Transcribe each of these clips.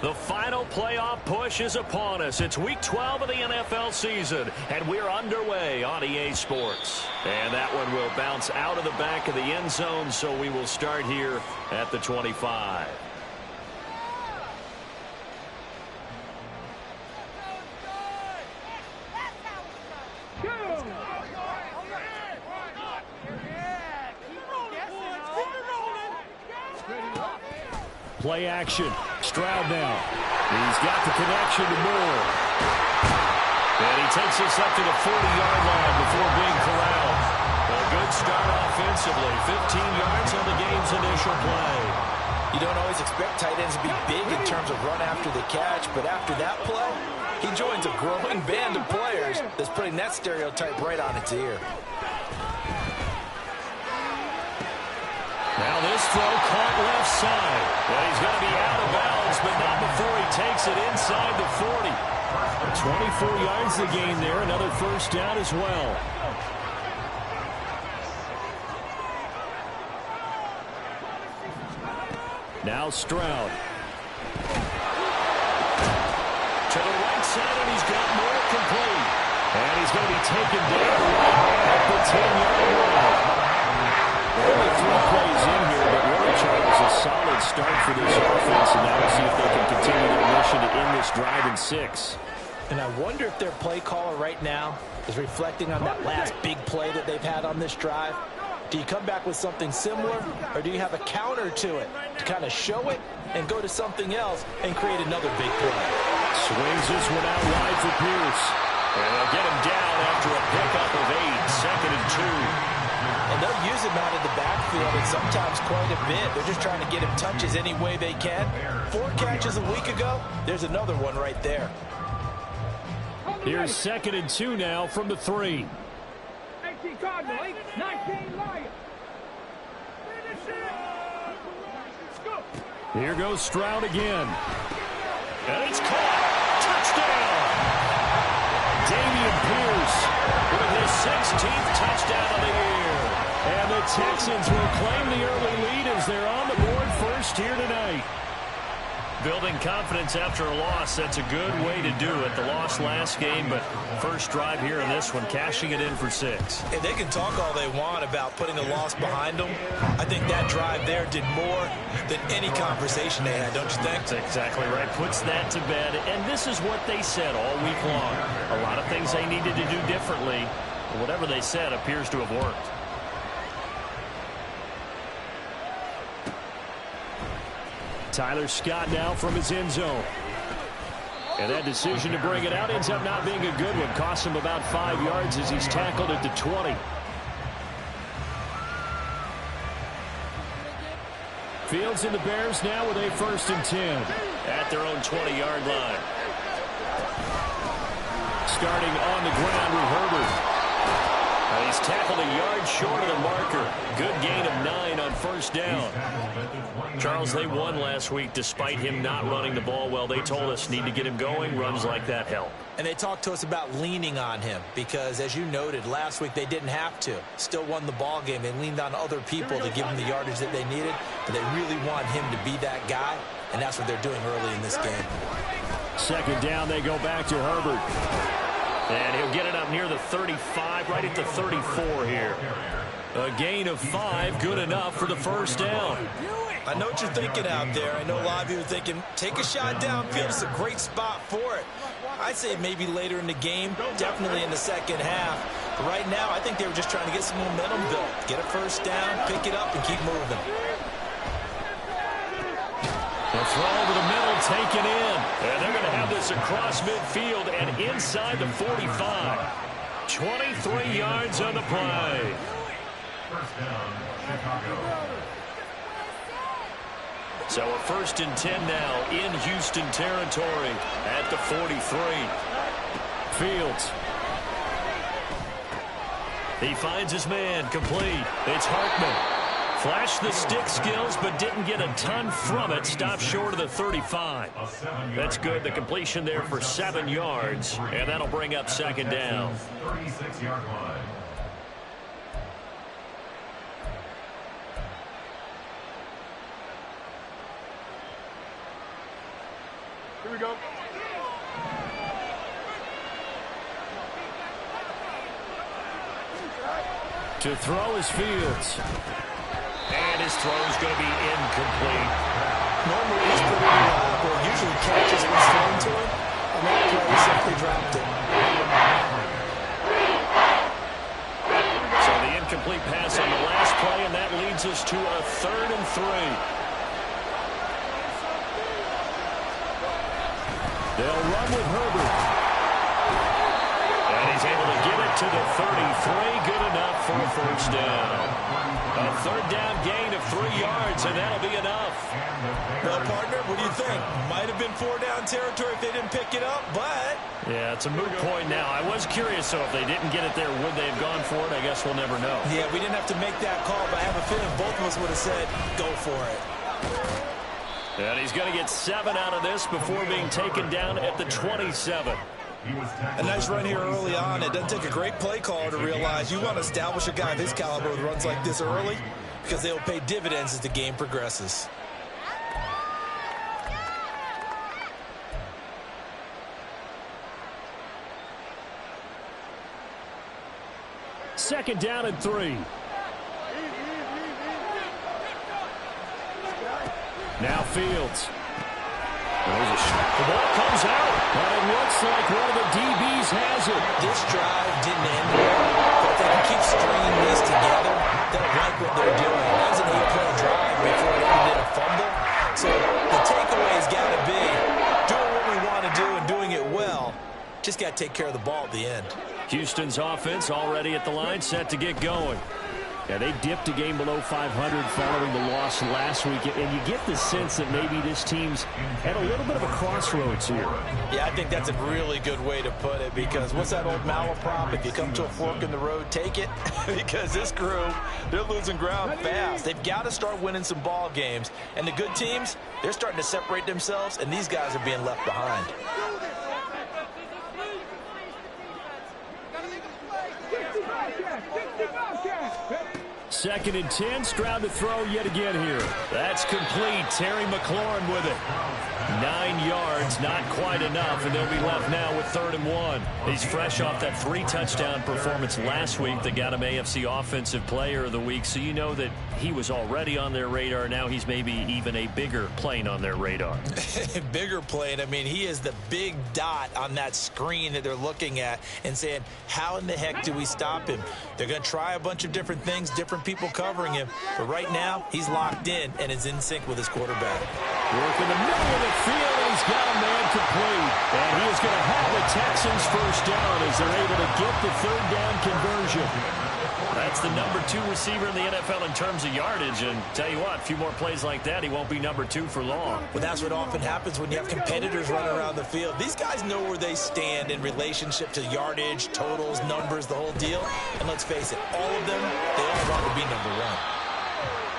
The final playoff push is upon us. It's week 12 of the NFL season, and we're underway on EA Sports. And that one will bounce out of the back of the end zone, so we will start here at the 25. Play action. Stroud now. He's got the connection to Moore. And he takes us up to the 40-yard line before being corralled. A good start offensively. 15 yards on the game's initial play. You don't always expect tight ends to be big in terms of run after the catch, but after that play, he joins a growing band of players that's putting that stereotype right on its ear. Now this throw caught left side. Well, he's going to be out of bounds, but not before he takes it inside the 40. 24 yards the gain there. Another first down as well. Now Stroud. To the right side, and he's got more complete. And he's going to be taken down at the 10-yard line. Only 3 plays in here, but really, Charles, a solid start for this offense, and now we'll see if they can continue their mission to end this drive in 6. And I wonder if their play caller right now is reflecting on that last big play that they've had on this drive. Do you come back with something similar, or do you have a counter to it to kind of show it and go to something else and create another big play? Swings this one out wide for Pierce. And they'll get him down after a pickup of 8, 2nd and 2. And they'll use him out in the backfield, and sometimes quite a bit. They're just trying to get him touches any way they can. 4 catches a week ago. There's another one right there. Here's 2nd and 2 now from the 3. 18 Cardinals, 19 Lions. Here goes Stroud again. And it's caught. Touchdown. Dameon Pierce with his 16th touchdown of the year. And the Texans will claim the early lead as they're on the board first here tonight. Building confidence after a loss, that's a good way to do it. The loss last game, but first drive here in this one, cashing it in for 6. And they can talk all they want about putting a loss behind them. I think that drive there did more than any conversation they had, don't you think? That's exactly right. Puts that to bed. And this is what they said all week long. A lot of things they needed to do differently. Whatever they said appears to have worked. Tyler Scott now from his end zone. And that decision to bring it out ends up not being a good one. Costs him about 5 yards as he's tackled at the 20. Fields and the Bears now with a 1st and 10. At their own 20-yard line. Starting on the ground with Herbert. He's tackled a yard short of the marker. Good gain of 9 on first down. Charles, they won last week despite him not running the ball well. They told us need to get him going. Runs like that help. And they talked to us about leaning on him because, as you noted, last week they didn't have to. Still won the ball game. They leaned on other people to give them the yardage that they needed. But they really want him to be that guy, and that's what they're doing early in this game. 2nd down, they go back to Herbert. And he'll get it up near the 35, right at the 34 here. A gain of 5, good enough for the first down. I know what you're thinking out there. I know a lot of you are thinking, take a shot downfield. It's a great spot for it. I'd say maybe later in the game, definitely in the second half. But right now, I think they were just trying to get some momentum built. Get a first down, pick it up, and keep moving. The throw over the middle, taken in. And they're going to have this across midfield and inside the 45. 23 yards on the play. First down, Chicago. So a 1st and 10 now in Houston territory at the 43. Fields. He finds his man, complete. It's Hartman. Flashed the stick skills, but didn't get a ton from it. Stopped short of the 35. That's good. The completion there for 7 yards, and that'll bring up 2nd down. 36-yard line. Here we go. To throw is Fields. And his throw is going to be incomplete. Normally he's pretty reliable. Usually catches what's thrown to him. On that play, he simply dropped it. So the incomplete pass on the last play, and that leads us to a 3rd and 3. They'll run with Herbert. And he's able to get it to the 33. Good enough for a first down. A 3rd down gain of 3 yards, and that'll be enough. Well, partner, what do you think? Might have been 4-down territory if they didn't pick it up, but... Yeah, it's a moot point now. I was curious, so if they didn't get it there, would they have gone for it? I guess we'll never know. Yeah, we didn't have to make that call, but I have a feeling both of us would have said, go for it. And he's going to get 7 out of this before being taken down at the 27. A nice run here early on. It doesn't take a great play caller to realize you want to establish a guy of his caliber with runs like this early because they'll pay dividends as the game progresses. Second down and 3. Now Fields. The ball comes out, but it looks like one of the DBs has it. This drive didn't end well, but if they can keep stringing these together, they'll like what they're doing. That was an 8-play drive before it ended in a fumble. So the takeaway has got to be doing what we want to do and doing it well. Just got to take care of the ball at the end. Houston's offense already at the line, set to get going. Yeah, they dipped a game below 500 following the loss last week, and you get the sense that maybe this team's at a little bit of a crossroads here. Yeah, I think that's a really good way to put it, because what's that old malaprop? If you come to a fork in the road, take it. Because this crew, they're losing ground fast. They've got to start winning some ball games. And the good teams, they're starting to separate themselves, and these guys are being left behind. Second and 10, Stroud to throw yet again here. That's complete. Terry McLaurin with it. 9 yards, not quite enough, and they'll be left now with 3rd and 1. He's fresh off that 3-touchdown performance last week that got him AFC Offensive Player of the Week, so you know that he was already on their radar. Now he's maybe even a bigger plane on their radar. Bigger plane. I mean, he is the big dot on that screen that they're looking at and saying, how in the heck do we stop him? They're going to try a bunch of different things, different people covering him, but right now he's locked in and is in sync with his quarterback. Work in the middle of the field, and he's got a man complete. And he is going to have the Texans first down as they're able to get the 3rd down conversion. That's the number 2 receiver in the NFL in terms of yardage, and tell you what, a few more plays like that, he won't be number 2 for long. Well, that's what often happens when you have competitors running around the field. These guys know where they stand in relationship to yardage, totals, numbers, the whole deal. And let's face it, all of them, they all want to be number 1.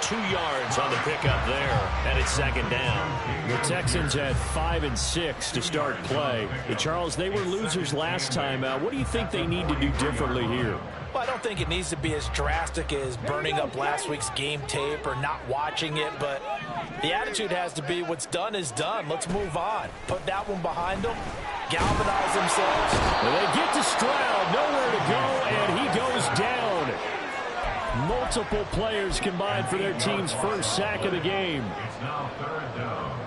2 yards on the pickup there, and it's 2nd down. The Texans had 5 and 6 to start play. And Charles, they were losers last time out. What do you think they need to do differently here? Well, I don't think it needs to be as drastic as burning up last week's game tape or not watching it, but the attitude has to be what's done is done. Let's move on. Put that one behind them, galvanize themselves. And they get to Stroud, nowhere to go, and he goes down. Multiple players combined for their team's first sack of the game. It's now 3rd down.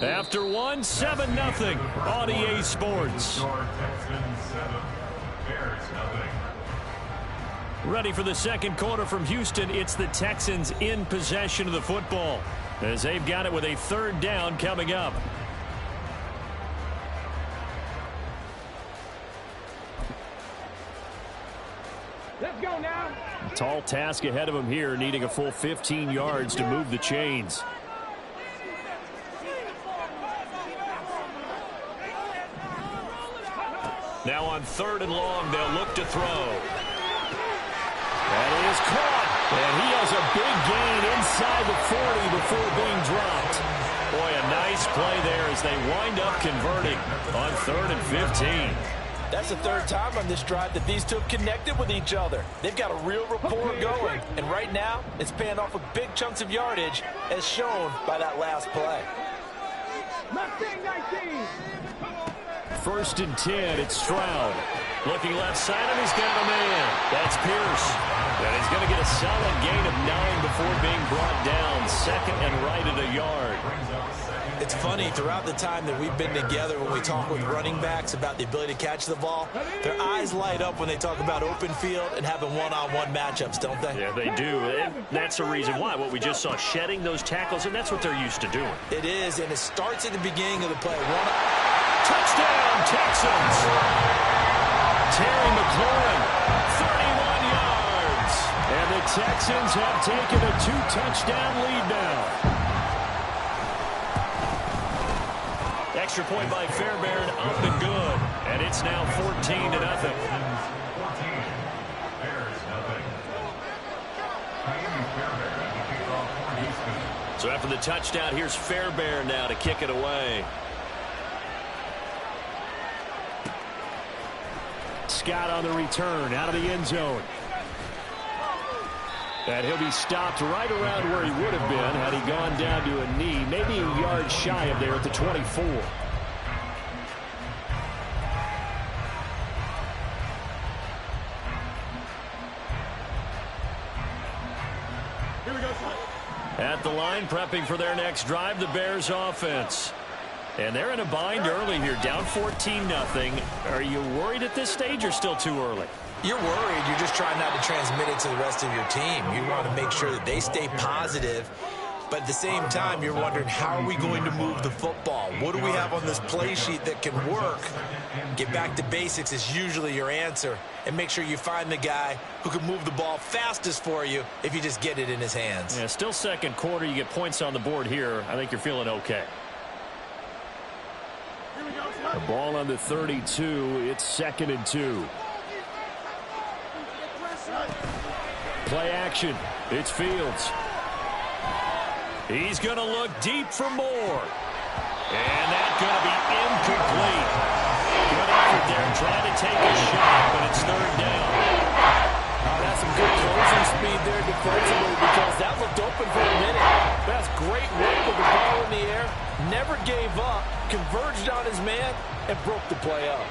After 1, 7-0 on EA Sports. Score Texans 7, Bears 0. Ready for the second quarter from Houston. It's the Texans in possession of the football as they've got it with a 3rd down coming up. Let's go now. Tall task ahead of him here, needing a full 15 yards to move the chains. Now on 3rd and long, they'll look to throw. That is caught. And he has a big gain inside the 40 before being dropped. Boy, a nice play there as they wind up converting on 3rd and 15. That's the third time on this drive that these two have connected with each other. They've got a real rapport going. And right now, it's paying off with big chunks of yardage, as shown by that last play. Mustang 19. 1st and 10, it's Stroud. Looking left side, and he's got a man. That's Pierce. And he's going to get a solid gain of 9 before being brought down. 2nd and right at a yard. It's funny, throughout the time that we've been together, when we talk with running backs about the ability to catch the ball, their eyes light up when they talk about open field and having one-on-one matchups, don't they? Yeah, they do. And that's the reason why. What we just saw, shedding those tackles, and that's what they're used to doing. It is, and it starts at the beginning of the play. Touchdown, Texans! Terry McLaurin, 31 yards. And the Texans have taken a 2-touchdown lead now. Extra point by Fairbairn, up and good. And it's now 14-0. So after the touchdown, here's Fairbairn now to kick it away. Scott on the return, out of the end zone. And he'll be stopped right around where he would have been had he gone down to a knee, maybe a yard shy of there at the 24. At the line, prepping for their next drive, the Bears offense. And they're in a bind early here, down 14-0. Are you worried at this stage or still too early? You're worried. You're just trying not to transmit it to the rest of your team. You want to make sure that they stay positive. But at the same time, you're wondering, how are we going to move the football? What do we have on this play sheet that can work? Get back to basics is usually your answer. And make sure you find the guy who can move the ball fastest for you if you just get it in his hands. Yeah, still second quarter. You get points on the board here. I think you're feeling okay. The ball on the 32. It's 2nd and 2. Play action. It's Fields. He's going to look deep for more. And that's going to be incomplete. Good effort there, trying to take a shot, but it's 3rd down. Oh, that's some good closing speed there defensively, because that looked open for a minute. That's great work with the ball in the air. Never gave up, converged on his man, and broke the play up.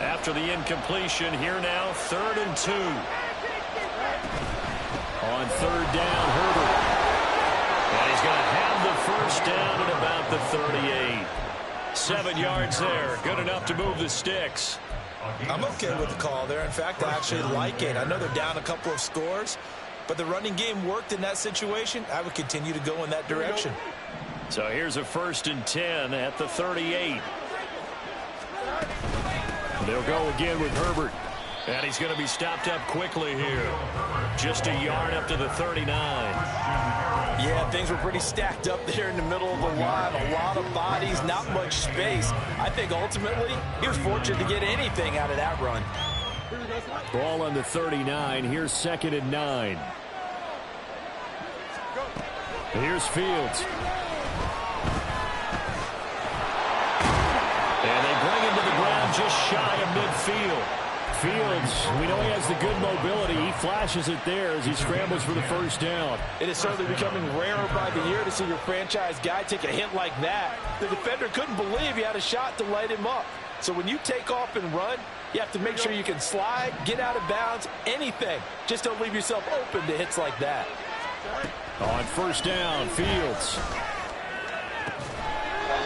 After the incompletion, here now, 3rd and 2. On 3rd down, Herbert. And he's going to have the 1st down at about the 38. 7 yards there. Good enough to move the sticks. I'm okay with the call there. In fact, I actually like it. I know they're down a couple of scores, but the running game worked in that situation. I would continue to go in that direction. So here's a 1st and 10 at the 38. They'll go again with Herbert. And he's going to be stopped up quickly here. Just a yard up to the 39. Yeah, things were pretty stacked up there in the middle of the line. A lot of bodies, not much space. I think ultimately he was fortunate to get anything out of that run. Ball on the 39. Here's 2nd and 9. Here's Fields. And they bring him to the ground just shy of midfield. Fields, we know he has the good mobility. He flashes it there as he scrambles for the 1st down. It is certainly becoming rarer by the year to see your franchise guy take a hit like that. The defender couldn't believe he had a shot to light him up. So when you take off and run, you have to make sure you can slide, get out of bounds, anything. Just don't leave yourself open to hits like that. On 1st down, Fields.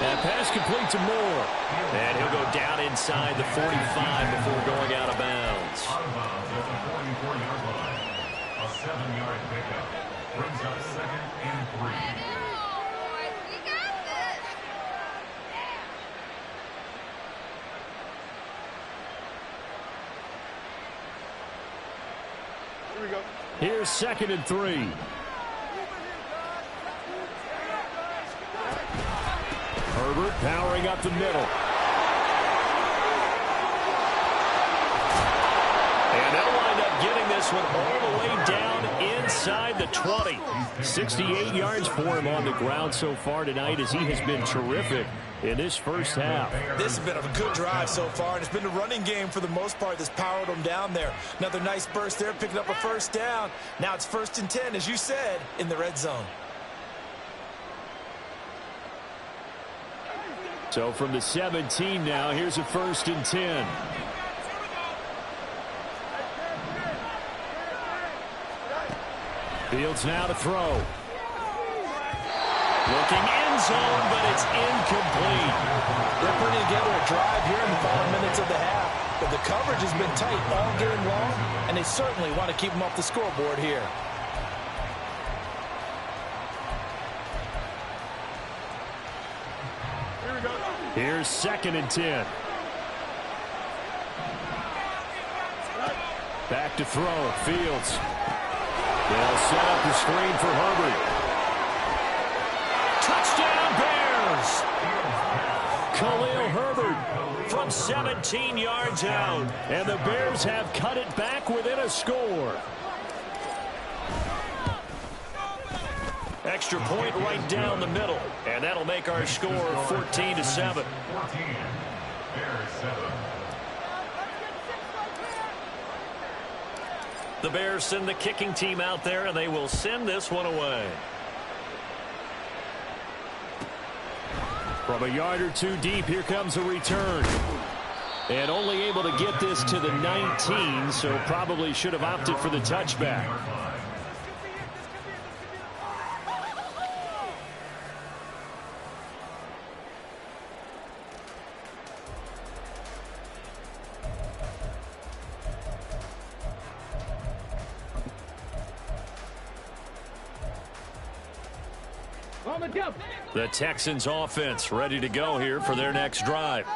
And pass complete to Moore. And he'll go down inside the 45 before going out of bounds. Out of bounds at the 44-yard line. A 7-yard pickup brings up 2nd and 3. Here we go. Here's 2nd and 3. Herbert powering up the middle. And they'll wind up getting this one all the way down inside the 20. 68 yards for him on the ground so far tonight as he has been terrific. in this first half. This has been a good drive so far, and it's been a running game for the most part that's powered them down there. Another nice burst there, picking up a first down. Now it's 1st and 10, as you said, in the red zone. So from the 17 now, here's a 1st and 10. Fields now to throw. Looking end zone, but it's incomplete. They're putting together a drive here in the final minutes of the half. But the coverage has been tight all game long, and they certainly want to keep them off the scoreboard here. Here we go. Here's 2nd and 10. Back to throw. Fields. They'll set up the screen for Herbert. Touchdown Bears! Khalil Herbert from 17 yards out. And the Bears have cut it back within a score. Extra point right down the middle. And that'll make our score 14-7. 14. Bears 7. The Bears send the kicking team out there, and they will send this one away. From a yard or two deep, here comes a return. And only able to get this to the 19, so probably should have opted for the touchback. The Texans offense ready to go here for their next drive.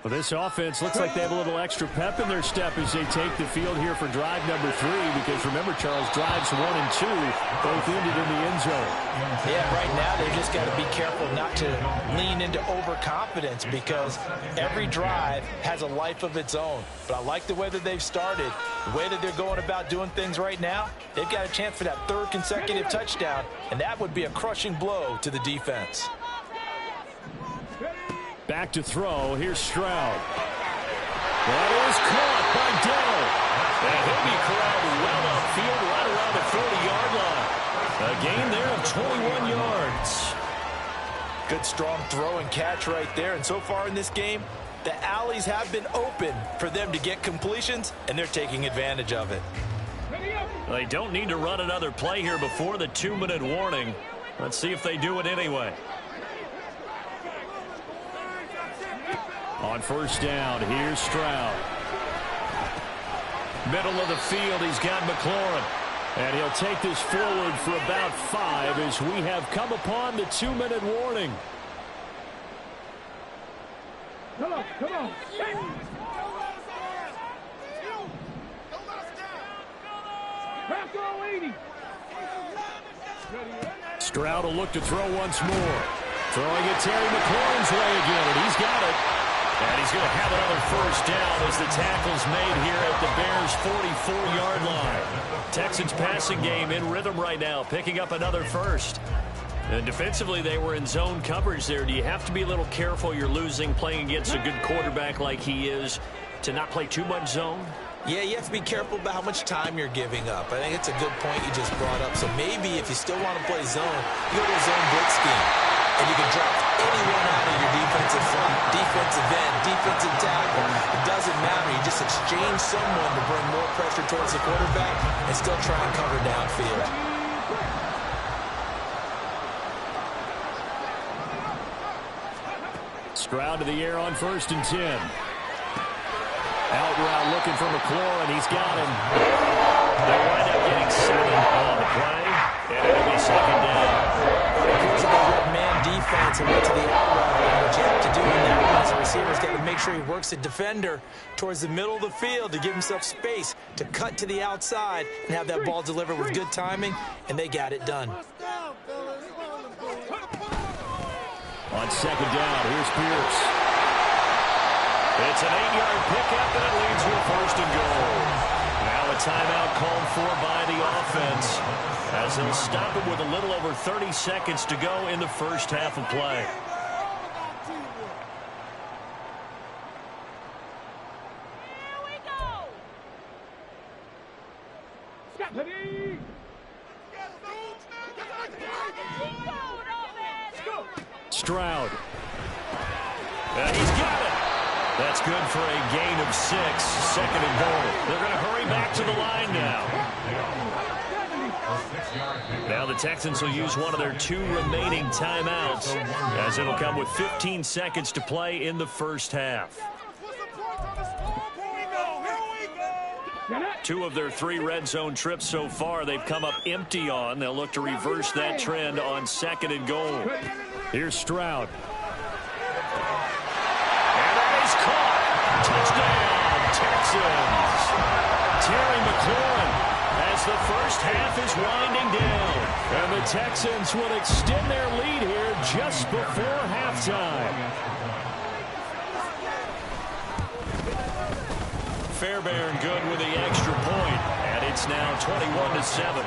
Well, this offense looks like they have a little extra pep in their step as they take the field here for drive number 3, because remember, Charles, drives 1 and 2 both ended in the end zone. Yeah, right now they've just got to be careful not to lean into overconfidence, because every drive has a life of its own. But I like the way that they've started, the way that they're going about doing things right now. They've got a chance for that 3rd consecutive touchdown, and that would be a crushing blow to the defense. Back to throw. Here's Stroud. That is caught by Dell. And he'll be corralled well upfield right around the 40-yard line. A gain there of 21 yards. Good strong throw and catch right there. And so far in this game, the alleys have been open for them to get completions, and they're taking advantage of it. They don't need to run another play here before the 2-minute warning. Let's see if they do it anyway. On 1st down, here's Stroud. Middle of the field, he's got McLaurin. And he'll take this forward for about 5 as we have come upon the 2-minute warning. Come on, come on. Pass all 80. Stroud will look to throw once more. Throwing it Terry McLaurin's way again, and he's got it. And he's going to have another 1st down as the tackle's made here at the Bears' 44-yard line. Texans passing game in rhythm right now, picking up another 1st. And defensively, they were in zone coverage there. Do you have to be a little careful? You're losing, playing against a good quarterback like he is, to not play too much zone? Yeah, you have to be careful about how much time you're giving up. I think it's a good point you just brought up. So maybe if you still want to play zone, you go to a zone blitz scheme. And you can draft anyone out of your defensive front, defensive end, defensive tackle. It doesn't matter. You just exchange someone to bring more pressure towards the quarterback and still try and cover downfield. Stroud to the air on 1st and 10. Out route looking for McLaurin. He's got him. They wind up getting 7 on the play. And it'll be 2nd down. Because of the red man defense and went to the out route, what you have to do in that one as a receiver's got to make sure he works the defender towards the middle of the field to give himself space to cut to the outside and have that ball delivered with good timing, and they got it done. On 2nd down, here's Pierce. It's an 8-yard pickup, and it leads to a 1st and goal. Now a timeout called for by the offense, as they'll stop it with a little over 30 seconds to go in the first half of play. Ready? Stroud. He's got it. That's good for a gain of 6. 2nd and goal. They're going to hurry back to the line now. Now the Texans will use one of their 2 remaining timeouts, as it'll come with 15 seconds to play in the first half. 2 of their 3 red zone trips so far they've come up empty on. They'll look to reverse that trend on 2nd and goal. Here's Stroud. And that is caught. Touchdown, Texans. Terry McLaurin as the first half is winding down. And the Texans will extend their lead here just before halftime. Fairbairn good with the extra point, and it's now 21-7.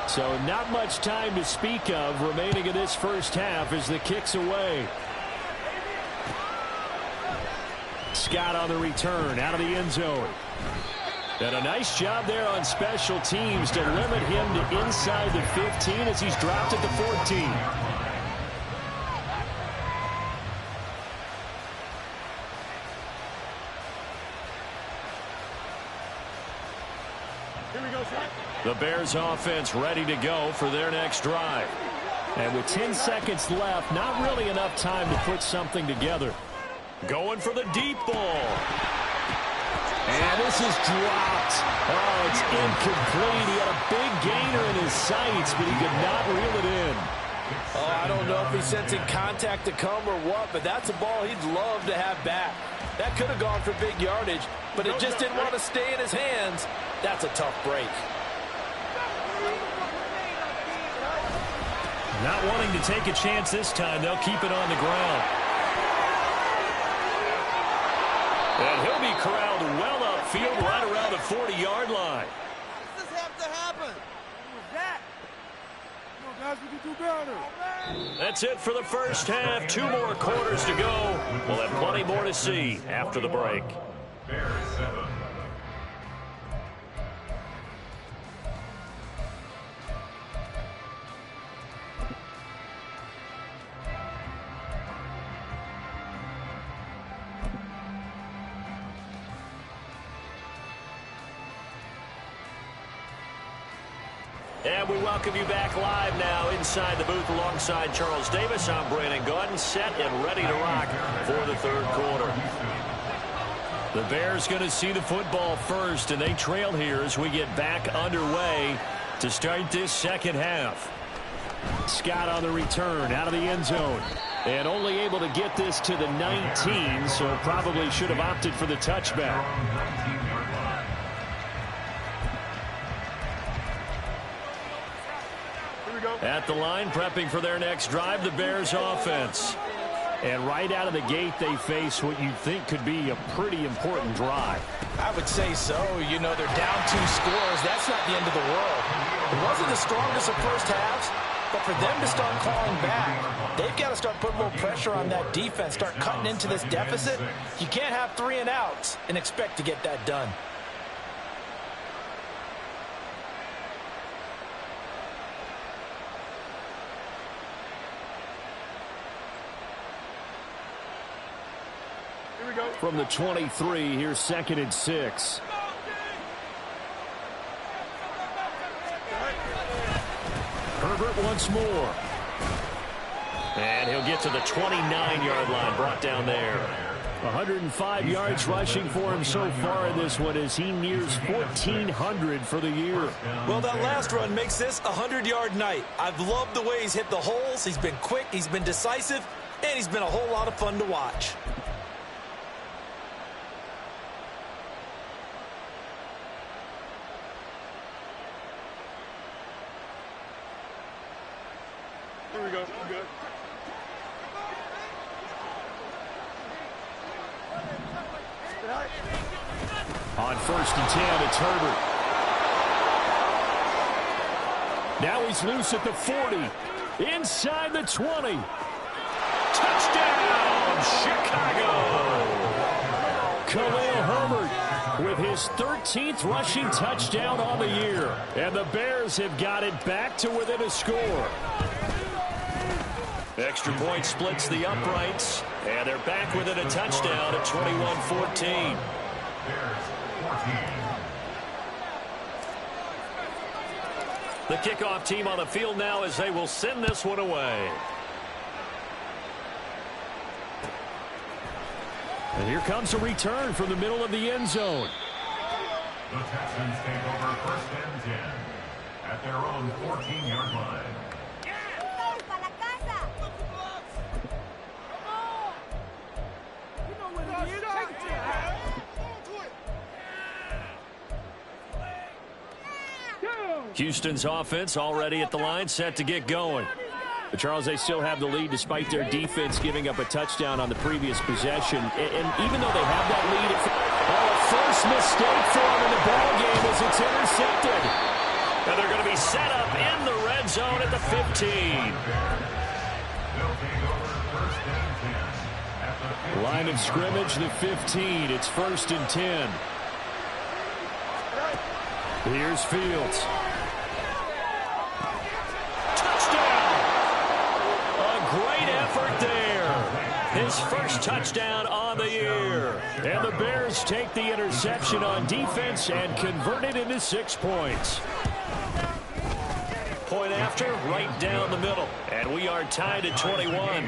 So not much time to speak of remaining in this first half as the kick's away. Scott on the return out of the end zone. And a nice job there on special teams to limit him to inside the 15 as he's dropped at the 14. The Bears offense ready to go for their next drive. And with 10 seconds left, not really enough time to put something together. Going for the deep ball. And this is dropped. Oh, it's incomplete. He had a big gainer in his sights, but he could not reel it in. Oh, I don't know if he's sensing contact to come or what, but that's a ball he'd love to have back. That could have gone for big yardage, but it just didn't want to stay in his hands. That's a tough break. Not wanting to take a chance this time, they'll keep it on the ground. And he'll be corralled well upfield right around the 40-yard line. Does this have to happen? What was that? Come on, guys, we can do better. That's it for the first half. 2 more quarters to go. We'll have plenty more to see after the break. Bears 7. And we welcome you back live now inside the booth alongside Charles Davis. I'm Brandon Gaudin, set and ready to rock for the 3rd quarter. The Bears going to see the football first, and they trail here as we get back underway to start this 2nd half. Scott on the return out of the end zone. And only able to get this to the 19, so probably should have opted for the touchback. At the line, prepping for their next drive, the Bears offense. And right out of the gate, they face what you'd think could be a pretty important drive. I would say so. You know, they're down 2 scores. That's not the end of the world. It wasn't the strongest of first halves, but for them to start clawing back, they've got to start putting a little pressure on that defense, start cutting into this deficit. You can't have 3 and outs and expect to get that done. From the 23, here's 2nd and 6. Herbert once more. And he'll get to the 29-yard line, brought down there. 105 yards rushing for him so far in this one as he nears 1,400 for the year. Well, that last run makes this a 100-yard night. I've loved the way he's hit the holes. He's been quick, he's been decisive, and he's been a whole lot of fun to watch. Here we go. Good. On 1st and 10, it's Herbert. Now he's loose at the 40. Inside the 20. Touchdown, Chicago! Khalil Herbert with his 13th rushing touchdown on the year. And the Bears have got it back to within a score. Extra point splits the uprights. And they're back within a touchdown at 21-14. Bears 14. The kickoff team on the field now as they will send this one away. And here comes a return from the middle of the end zone. The Texans take over 1st and 10 at their own 14-yard line. Houston's offense already at the line, set to get going. But Charles, they still have the lead despite their defense giving up a touchdown on the previous possession. And even though they have that lead, first mistake for them in the ball game as it's intercepted. And they're going to be set up in the red zone at the 15. They'll take over 1st and 10 at the 15. Line of scrimmage, the 15. It's 1st and 10. Here's Fields. Great effort there. His first touchdown on the year. And the Bears take the interception on defense and convert it into 6 points. Point after, right down the middle. And we are tied at 21.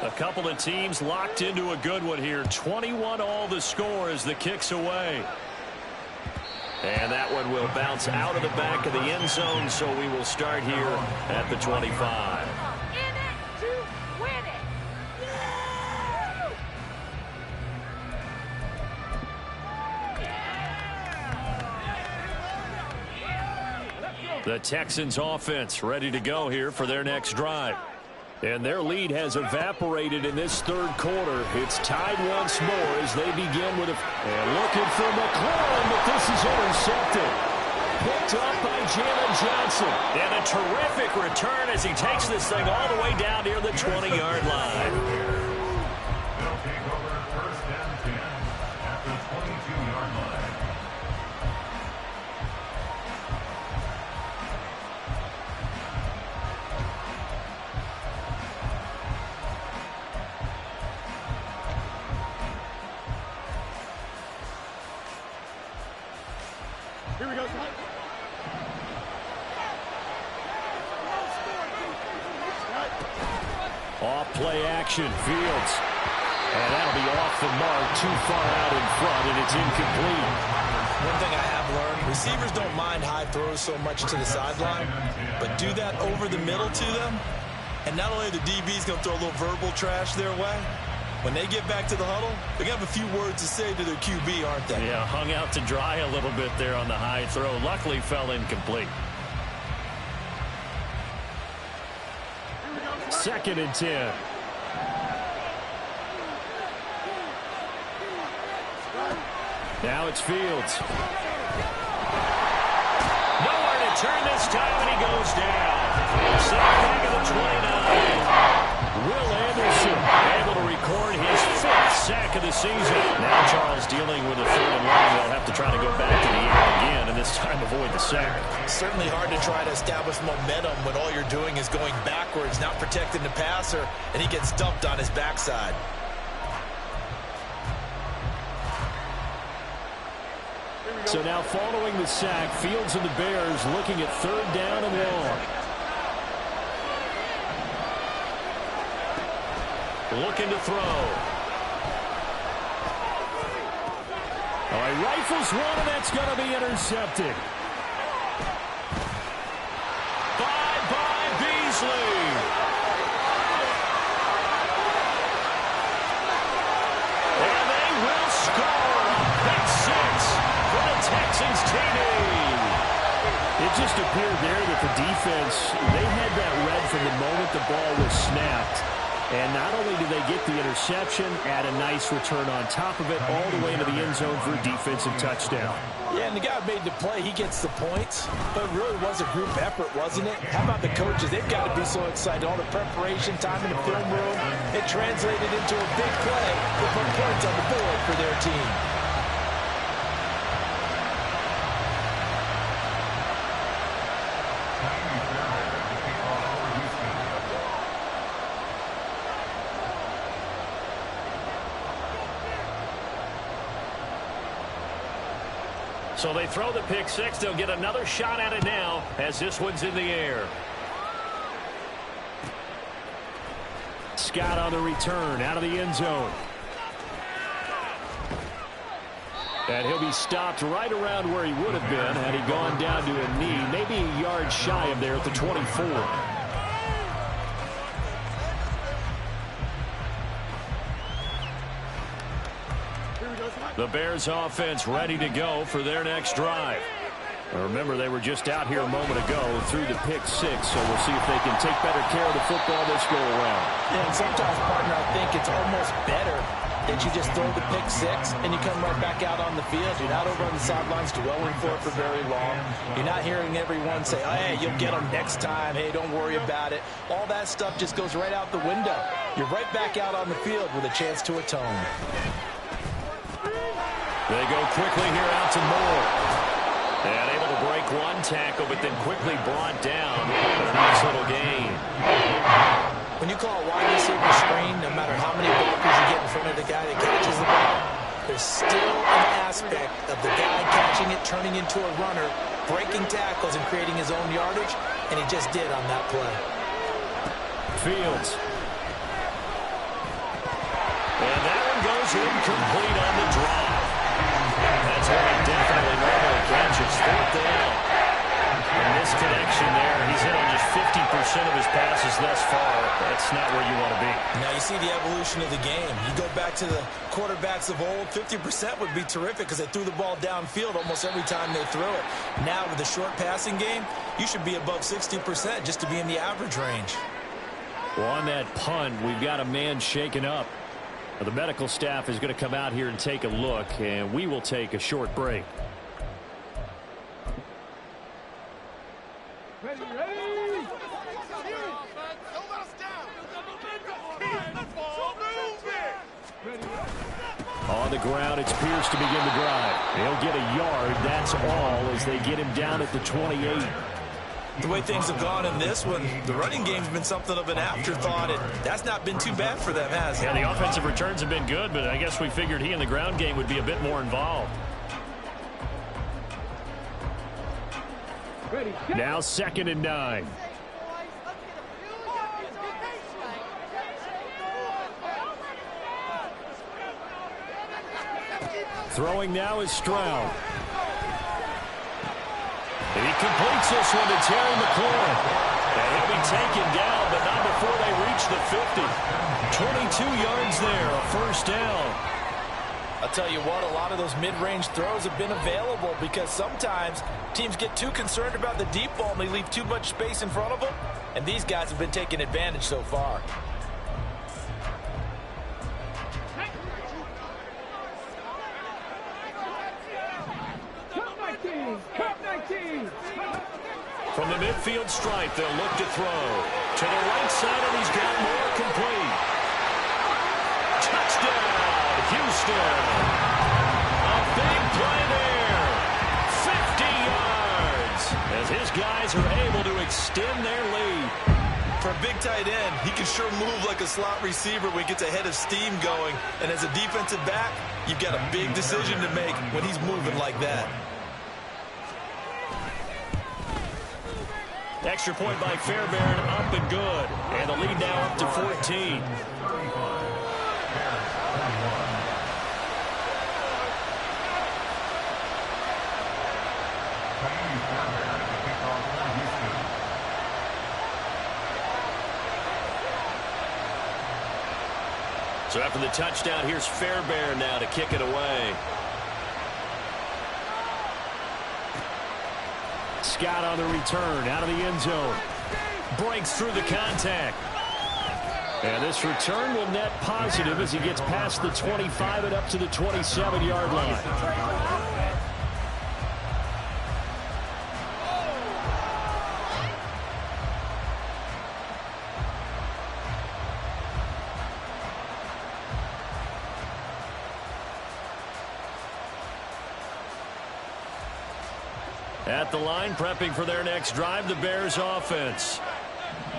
A couple of teams locked into a good one here. 21 all the score as the kick's away. And that one will bounce out of the back of the end zone, so we will start here at the 25. In it to win it. The Texans offense ready to go here for their next drive. And their lead has evaporated in this 3rd quarter. It's tied once more as they begin with a... And looking for McLaurin, but this is intercepted. Picked up by Jalen Johnson. And a terrific return as he takes this thing all the way down near the 20-yard line. They'll take over 1st and 10 at the 22-yard line. Here we go. Off play action, Fields. And that'll be off the mark, too far out in front, and it's incomplete. One thing I have learned, receivers don't mind high throws so much to the sideline, but do that over the middle to them, and not only the DB's going to throw a little verbal trash their way, when they get back to the huddle, they're going to have a few words to say to their QB, aren't they? Yeah, hung out to dry a little bit there on the high throw. Luckily fell incomplete. 2nd and 10. Now it's Fields. Nowhere to turn this time, and he goes down. Set back of the 29. Will Anderson able to record his 5th sack of the season. Now Charles dealing with a 3rd and long. They'll have to try to go back to the air again, and this time avoid the sack. Certainly hard to try to establish momentum when all you're doing is going backwards, not protecting the passer, and he gets dumped on his backside. So now following the sack, Fields and the Bears looking at 3rd down and long. Looking to throw. Oh, he rifles one, and that's going to be intercepted. By Beasley. And they will score. That's 6 for the Texans TD. It just appeared there that the defense, they had that read from the moment the ball was snapped. And not only do they get the interception, add a nice return on top of it, all the way into the end zone for a defensive touchdown. Yeah, and the guy who made the play, he gets the points, but it really was a group effort, wasn't it? How about the coaches? They've got to be so excited. All the preparation, time in the film room, it translated into a big play to put points on the board for their team. So they throw the pick six. They'll get another shot at it now as this one's in the air. Scott on the return out of the end zone. And he'll be stopped right around where he would have been had he gone down to a knee, maybe a yard shy of there at the 24. The Bears offense ready to go for their next drive. Remember, they were just out here a moment ago through the pick six, so we'll see if they can take better care of the football this go around. Yeah, and sometimes, partner, I think it's almost better that you just throw the pick six and you come right back out on the field. You're not over on the sidelines dwelling for it for very long. You're not hearing everyone say, oh, hey, you'll get them next time. Hey, don't worry about it. All that stuff just goes right out the window. You're right back out on the field with a chance to atone. They go quickly here out to Moore. And able to break one tackle, but then quickly brought down. A nice little gain. When you call a wide receiver screen, no matter how many blockers you get in front of the guy that catches the ball, there's still an aspect of the guy catching it, turning into a runner, breaking tackles and creating his own yardage, and he just did on that play. Fields. And that one goes incomplete on the drive. That's where he definitely normally catches. Fourth down. And this connection there, he's hit on just 50% of his passes thus far. That's not where you want to be. Now you see the evolution of the game. You go back to the quarterbacks of old, 50% would be terrific because they threw the ball downfield almost every time they threw it. Now with the short passing game, you should be above 60% just to be in the average range. Well, on that punt, we've got a man shaken up. The medical staff is going to come out here and take a look, and we will take a short break. Ready. Don't let us down. On the ground, it's Pierce to begin the drive. He'll get a yard. That's all as they get him down at the 28. The way things have gone in this one, the running game's been something of an afterthought, and that's not been too bad for them, has it? Yeah, the offensive returns have been good, but I guess we figured he in the ground game would be a bit more involved. Ready. Now 2nd and 9. Throwing now is Stroud. And he completes this one to Terry McLaurin. And he'll be taken down, but not before they reach the 50. 22 yards there, a first down. I'll tell you what, a lot of those mid-range throws have been available because sometimes teams get too concerned about the deep ball and they leave too much space in front of them. And these guys have been taking advantage so far. From the midfield stripe, they'll look to throw. To the right side, and he's got more complete. Touchdown, Houston. A big play there. 50 yards. As his guys are able to extend their lead. For a big tight end, he can sure move like a slot receiver when he gets a head of steam going. And as a defensive back, you've got a big decision to make when he's moving like that. Extra point by Fairbairn, up and good. And the lead now up to 14. So after the touchdown, here's Fairbairn now to kick it away. Scott on the return, out of the end zone. Breaks through the contact. And this return will net positive as he gets past the 25 and up to the 27-yard line. At the line, prepping for their next drive, the Bears offense.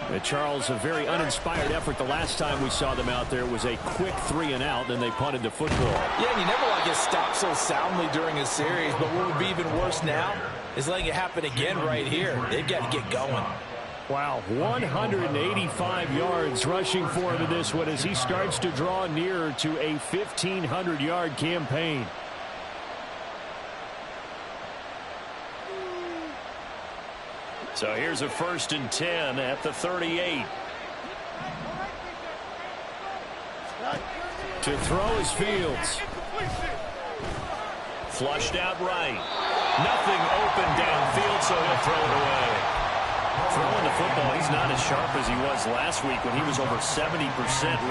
And Charles, a very uninspired effort the last time we saw them out there was a quick 3-and-out, then they punted the football. Yeah, and you never want to get stopped so soundly during a series, but what would be even worse now is letting it happen again right here. They've got to get going. Wow, 185 yards rushing for him in this one as he starts to draw nearer to a 1,500-yard campaign. So here's a 1st and 10 at the 38. To throw is Fields. Flushed out right. Nothing open downfield, so he'll throw it away. Throwing the football, he's not as sharp as he was last week when he was over 70%.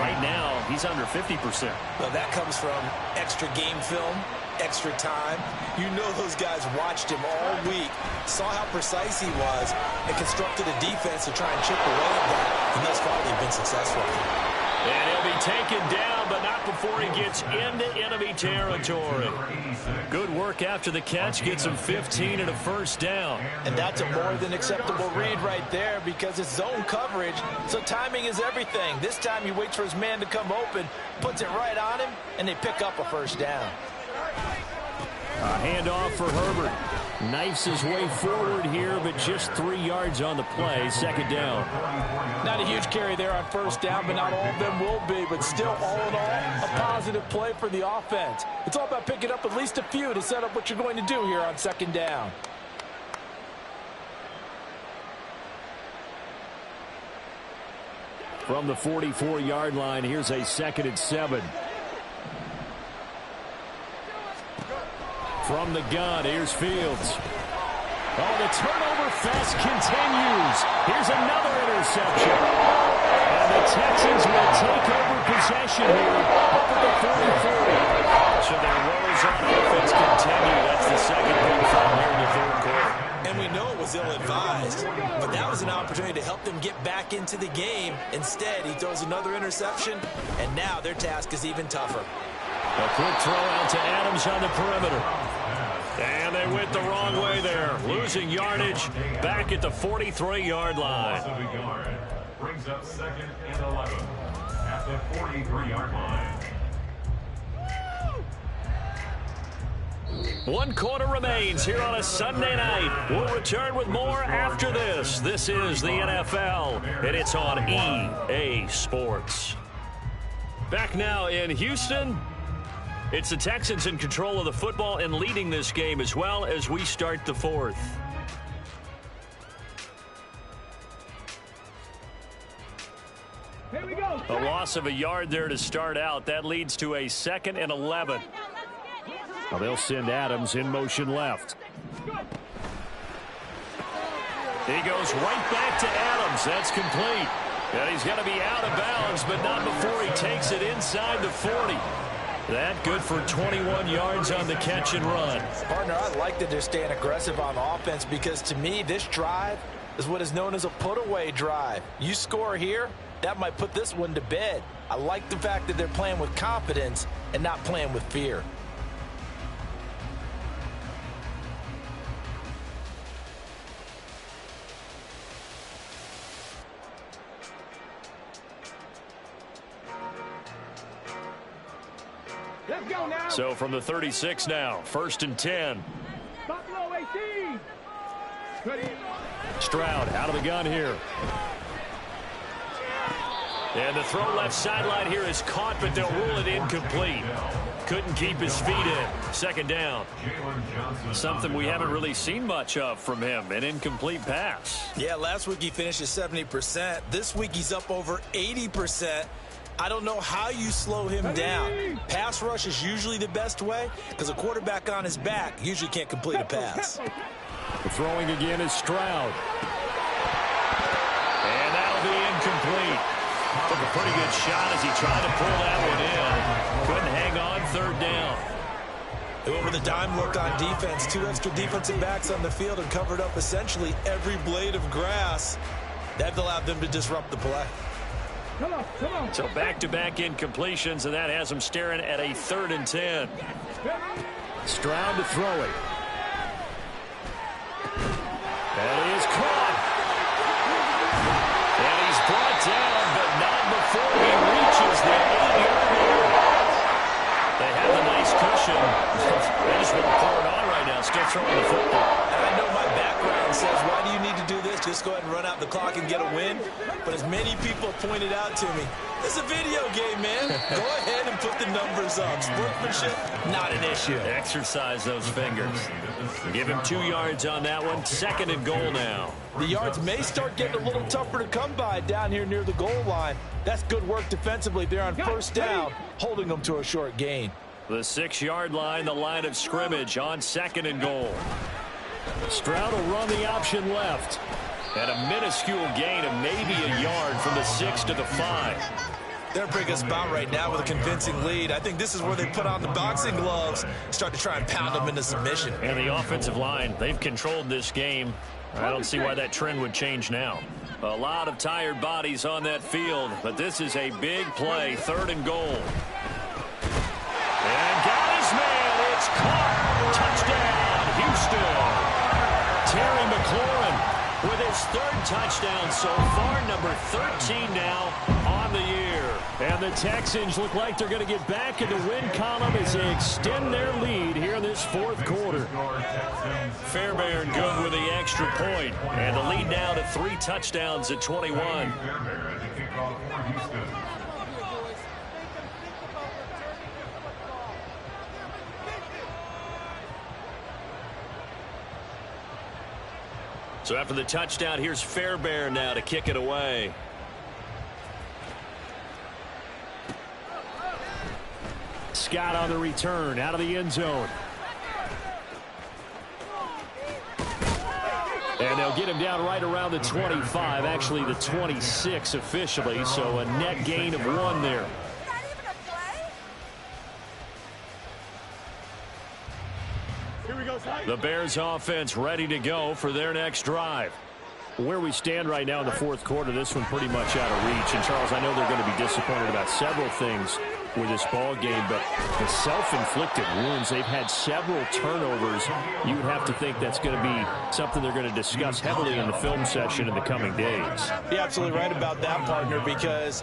Right now, he's under 50%. Well, that comes from extra game film, extra time. You know those guys watched him all week, saw how precise he was, and constructed a defense to try and chip away at that. And thus far, they've been successful. And he'll be taken down, but not before he gets into enemy territory. Good work after the catch. Gets him 15 and a 1st down. And that's a more than acceptable read right there because it's zone coverage, so timing is everything. This time he waits for his man to come open, puts it right on him, and they pick up a 1st down. A handoff for Herbert. Knifes his way forward here, but just 3 yards on the play. 2nd down. Not a huge carry there on 1st down, but not all of them will be. But still, all in all, a positive play for the offense. It's all about picking up at least a few to set up what you're going to do here on 2nd down. From the 44-yard line, here's a 2nd and 7. From the gun, here's Fields. Oh, the turnover fest continues. Here's another interception. And the Texans will take over possession here up at the 40-40. So their woes on offense continue. That's the 2nd big foul here in the 3rd quarter. And we know it was ill-advised, but that was an opportunity to help them get back into the game. Instead, he throws another interception, and now their task is even tougher. A quick throw out to Adams on the perimeter. And they went the wrong way there. Losing yardage back at the 43-yard line. Brings up 2nd and 11 at the 43-yard line. 1 quarter remains here on a Sunday night. We'll return with more after this. This is the NFL, and it's on EA Sports. Back now in Houston. It's the Texans in control of the football and leading this game as well as we start the 4th. Here we go. A loss of a yard there to start out. That leads to a 2nd and 11. Well, they'll send Adams in motion left. He goes right back to Adams. That's complete. And he's going to be out of bounds, but not before he takes it inside the 40. That good for 21 yards on the catch and run. Partner, I like that they're staying aggressive on offense because to me, this drive is what is known as a put-away drive. You score here, that might put this one to bed. I like the fact that they're playing with confidence and not playing with fear. Let's go now. So from the 36 now, 1st and 10. Buffalo AC. Ready. Stroud out of the gun here. And the throw left sideline here is caught, but they'll rule it incomplete. Couldn't keep his feet in. 2nd down. Something we haven't really seen much of from him, an incomplete pass. Yeah, last week he finished at 70%. This week he's up over 80%. I don't know how you slow him down. Pass rush is usually the best way because a quarterback on his back usually can't complete a pass. The throwing again is Stroud. And that'll be incomplete. Took a pretty good shot as he tried to pull that one in. Couldn't hang on, third down. They went with a dime look on defense. 2 extra defensive backs on the field and covered up essentially every blade of grass. That allowed them to disrupt the play. Come on, come on. So back-to-back incompletions, and that has them staring at a 3rd and 10. Stroud to throw it. That is caught. And he's brought down, but not before he reaches the 8-yard line. They have the nice cushion. They just want to pour it on right now, still throwing the football. And I know my background says, why do you need to do this? Just go ahead and run out the clock and get a win. But as many people pointed out to me, it's a video game, man. Go ahead and put the numbers up. Sportsmanship, not an issue. Exercise those fingers. Give him 2 yards on that one. 2nd and goal now. The yards may start getting a little tougher to come by down here near the goal line. That's good work defensively there on 1st down, holding them to a short gain. The 6-yard line, the line of scrimmage on 2nd and goal. Stroud will run the option left. And a minuscule gain of maybe a yard from the 6 to the 5. They're a pretty good spot right now with a convincing lead. I think this is where they put on the boxing gloves, start to try and pound them into submission. And the offensive line, they've controlled this game. I don't see why that trend would change now. A lot of tired bodies on that field, but this is a big play, 3rd and goal. And got his man. It's caught. Touchdown, Houston. Terry McLaurin with his 3rd touchdown so far, number 13 now on the year. And the Texans look like they're going to get back in the win column as they extend their lead here in this 4th quarter. Fairbairn good with the extra point, and the lead now to 3 touchdowns at 21. So after the touchdown, here's Fairbairn now to kick it away. Scott on the return, out of the end zone. And they'll get him down right around the 25, actually the 26 officially, so a net gain of 1 there. The Bears offense ready to go for their next drive. Where we stand right now in the 4th quarter, this one pretty much out of reach. And, Charles, I know they're going to be disappointed about several things with this ball game, but the self-inflicted wounds, they've had several turnovers. You would have to think that's going to be something they're going to discuss heavily in the film session in the coming days. You're absolutely right about that, partner, because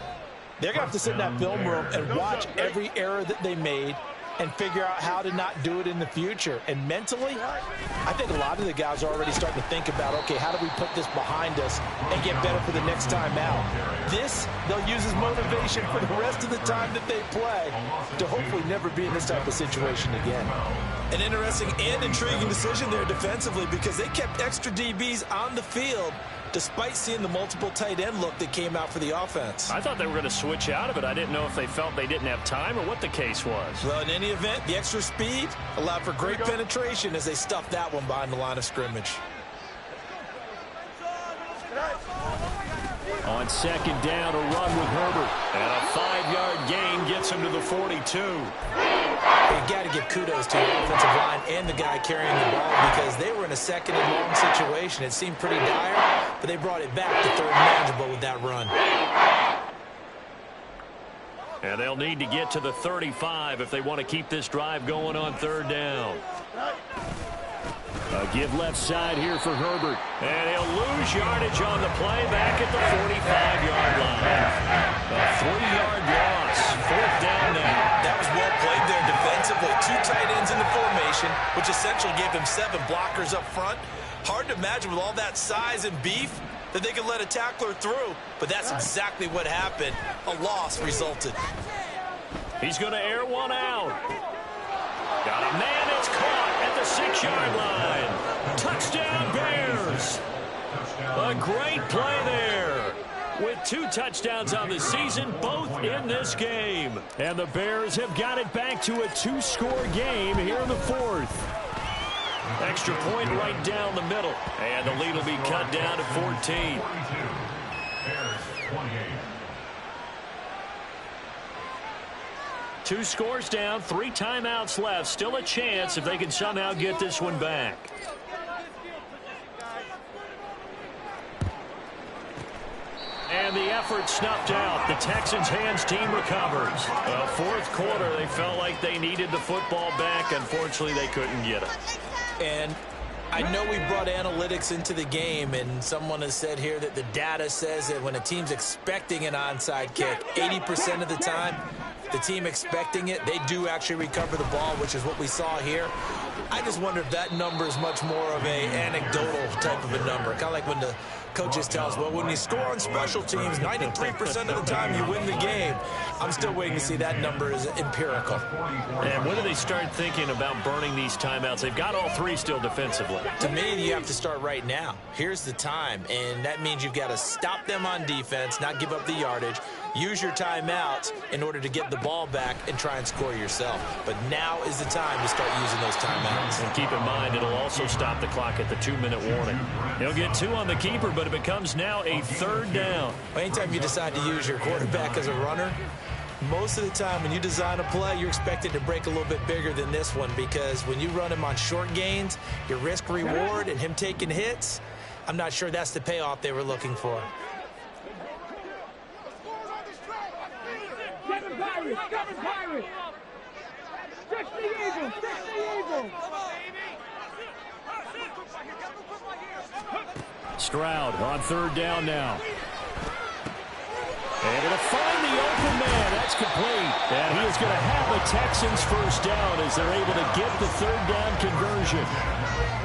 they're going to have to sit in that film room and watch every error that they made and figure out how to not do it in the future. And mentally, I think a lot of the guys are already starting to think about, okay, how do we put this behind us and get better for the next time out? This, they'll use as motivation for the rest of the time that they play to hopefully never be in this type of situation again. An interesting and intriguing decision there defensively, because they kept extra DBs on the field despite seeing the multiple tight end look that came out for the offense. I thought they were going to switch out of it. I didn't know if they felt they didn't have time or what the case was. Well, in any event, the extra speed allowed for great penetration as they stuffed that one behind the line of scrimmage. On 2nd down, a run with Herbert. And a 5-yard gain gets him to the 42. You got to give kudos to the offensive line and the guy carrying the ball, because they were in a 2nd and long situation. It seemed pretty dire, but they brought it back to 3rd and manageable with that run. And they'll need to get to the 35 if they want to keep this drive going on 3rd down. A give left side here for Herbert. And he'll lose yardage on the play back at the 45-yard line. A 3-yard loss. 4th down now. That was well played there defensively. 2 tight ends in the formation, which essentially gave him 7 blockers up front. Hard to imagine with all that size and beef that they could let a tackler through, but that's exactly what happened. A loss resulted. He's going to air one out. Got a man, it's caught at the 6-yard line. Touchdown, Bears. A great play there. With 2 touchdowns on the season, both in this game. And the Bears have got it back to a 2-score game here in the 4th. Extra point right down the middle. And the lead will be cut down to 14. 2 scores down, 3 timeouts left. Still a chance if they can somehow get this one back. And the effort snuffed out. The Texans' hands team recovers. Fourth quarter, they felt like they needed the football back. Unfortunately, they couldn't get it. And I know we brought analytics into the game, and someone has said here that the data says that when a team's expecting an onside kick, 80% of the time, the team expecting it, they do actually recover the ball, which is what we saw here. I just wonder if that number is much more of a anecdotal type of a number. Kind of like when the coaches tell us, well, when you score on special teams, 93% of the time you win the game. I'm still waiting to see that number is empirical. And when do they start thinking about burning these timeouts? They've got all 3 still defensively. To me, you have to start right now. Here's the time, and that means you've got to stop them on defense, not give up the yardage, use your timeouts in order to get the ball back and try and score yourself. But now is the time to start using those timeouts. And keep in mind, it'll also stop the clock at the 2-minute warning. He'll get 2 on the keeper, but it becomes now a 3rd down. Anytime you decide to use your quarterback as a runner, most of the time when you design a play, you're expected to break a little bit bigger than this one, because when you run him on short gains, your risk-reward and him taking hits, I'm not sure that's the payoff they were looking for. Kevin Pirates. Stretch the eagle. Stretch the eagle. Stroud on 3rd down now. Able to find the open man. That's complete. And he is going to have the Texans first down as they're able to get the 3rd down conversion.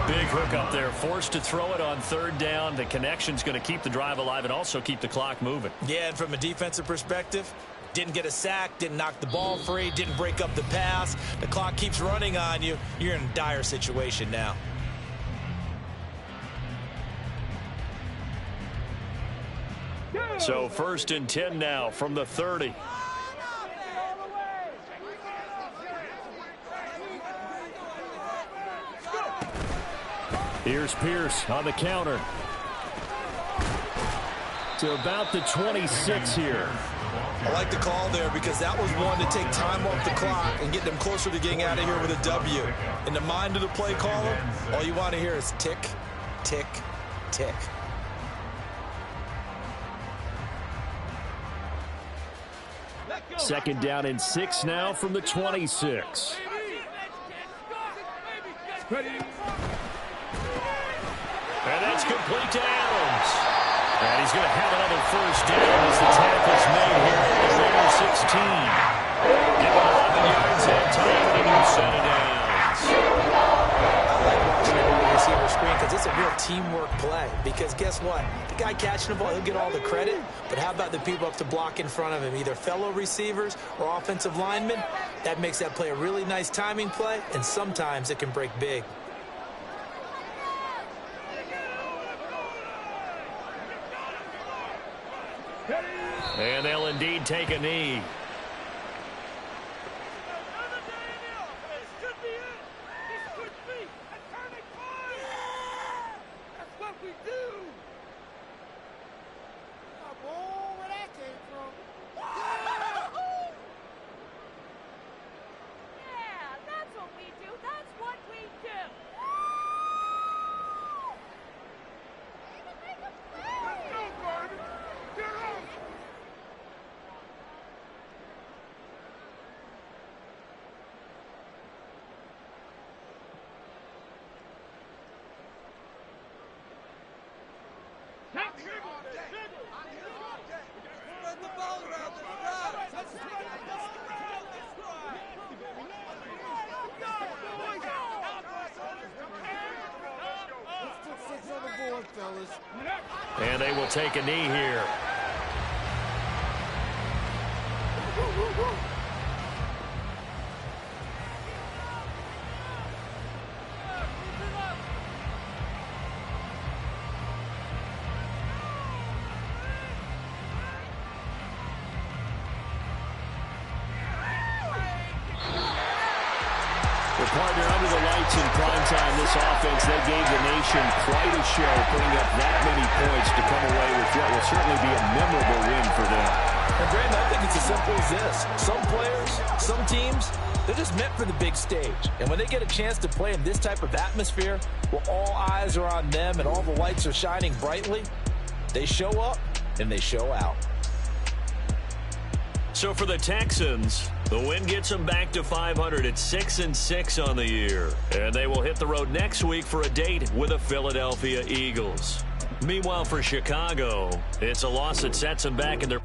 Big hook up there. Forced to throw it on 3rd down. The connection's going to keep the drive alive and also keep the clock moving. Yeah, and from a defensive perspective, didn't get a sack, didn't knock the ball free, didn't break up the pass. The clock keeps running on you. You're in a dire situation now. So 1st and 10 now from the 30. Here's Pierce on the counter. To about the 26 here. I like the call there because that was one to take time off the clock and get them closer to getting out of here with a W. In the mind of the play caller, all you want to hear is tick, tick, tick. Second down and 6 now from the 26. And that's complete to Adams. And he's going to have another first down as the tackle's made here at the Raider 16. Give him 11 yards that time on a new set of downs. I like watching it on the receiver screen because it's a real teamwork play. Because guess what? The guy catching the ball, he'll get all the credit. But how about the people up to block in front of him, either fellow receivers or offensive linemen? That makes that play a really nice timing play, and sometimes it can break big. And they'll indeed take a knee. And they will take a knee here. Partner, under the lights in primetime, this offense, they gave the nation quite a show, putting up that many points to come away with what will certainly be a memorable win for them. And Brandon, I think it's as simple as this. Some players Some teams, they're just meant for the big stage. And when they get a chance to play in this type of atmosphere, where all eyes are on them and all the lights are shining brightly, they show up and they show out. So for the Texans, the win gets them back to 500 at 6-6 on the year. And they will hit the road next week for a date with the Philadelphia Eagles. Meanwhile, for Chicago, it's a loss that sets them back in their